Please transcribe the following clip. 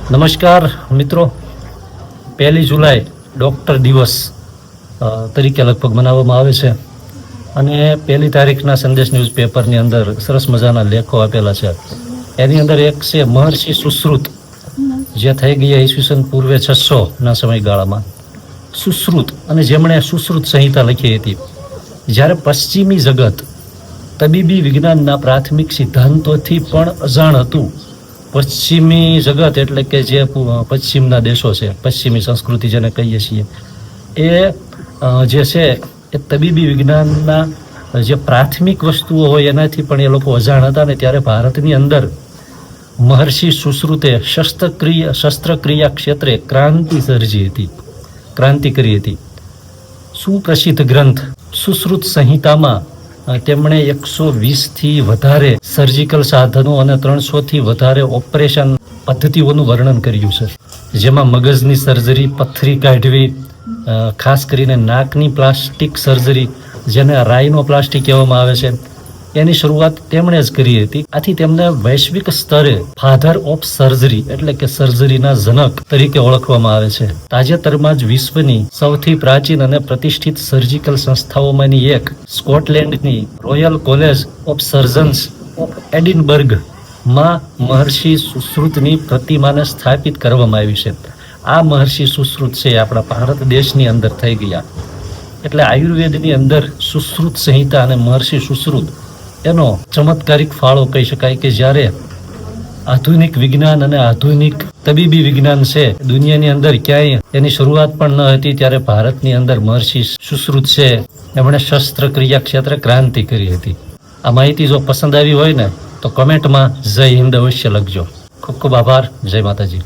નમસ્કાર મિત્રો, 1 જુલાઈ ડૉક્ટર દિવસ તરીકે લગભગ મનાવવામાં આવે છે અને 1 તારીખના સંદેશ ન્યૂઝપેપરની અંદર સરસ મજાના લેખો આપેલા છે. એની અંદર એક છે મહર્ષિ સુશ્રુત, જે થઈ ગયા ઈસવીસન પૂર્વે 600ના સમયગાળામાં. સુશ્રુત અને જેમણે સુશ્રુત સંહિતા લખી હતી. જ્યારે પશ્ચિમી જગત તબીબી વિજ્ઞાનના પ્રાથમિક સિદ્ધાંતોથી પણ અજાણ હતું. પશ્ચિમી જગત એટલે કે જે પશ્ચિમના દેશો છે, પશ્ચિમી સંસ્કૃતિ જેને કહીએ છીએ, એ જે છે એ તબીબી વિજ્ઞાનના જે પ્રાથમિક વસ્તુઓ હોય એનાથી પણ એ લોકો અજાણ હતા. ને ત્યારે ભારતની અંદર મહર્ષિ સુશ્રુતે શસ્ત્રક્રિયા ક્ષેત્રે ક્રાંતિ કરી હતી. સુપ્રસિદ્ધ ગ્રંથ સુશ્રુત સંહિતામાં તેમણે 120થી વધારે સર્જિકલ સાધનો અને 300થી વધારે ઓપરેશન પદ્ધતિઓનું વર્ણન કર્યું છે, જેમાં મગજની સર્જરી, પથ્થરી કાઢવી, ખાસ કરીને નાકની પ્લાસ્ટિક સર્જરી, જેને રાઇનોપ્લાસ્ટી કહેવામાં આવે છે, એની શરૂઆત તેમણે જ કરી હતી. આથી તેમને વૈશ્વિક સ્તરે ફાધર ઓફ સર્જરી એટલે કે સર્જરીના જનક તરીકે ઓળખવામાં આવે છે. તાજેતરમાં જ વિશ્વની સૌથી પ્રાચીન અને પ્રતિષ્ઠિત સર્જિકલ સંસ્થાઓમાંની એક સ્કોટલેન્ડની royal college of surgeons of એડિનબર્ગમાં મહર્ષિ સુશ્રુતની પ્રતિમાને સ્થાપિત કરવામાં આવી છે. આ મહર્ષિ સુશ્રુત છે આપણા ભારત દેશની અંદર થઈ ગયા. એટલે આયુર્વેદની અંદર સુશ્રુત સંહિતા અને મહર્ષિ સુશ્રુત એનો ચમત્કારિક ફાળો કહી શકાય કે જ્યારે આધુનિક વિજ્ઞાન અને આધુનિક તબીબી વિજ્ઞાન છે દુનિયાની અંદર ક્યાંય એની શરૂઆત પણ ન હતી, ત્યારે ભારતની અંદર મહર્ષિ સુશ્રુત છે એમણે શસ્ત્રક્રિયા ક્ષેત્રે ક્રાંતિ કરી હતી. આ માહિતી જો પસંદ આવી હોય ને તો કમેન્ટમાં જય હિન્દ અવશ્ય લખજો. ખૂબ ખૂબ આભાર. જય માતાજી.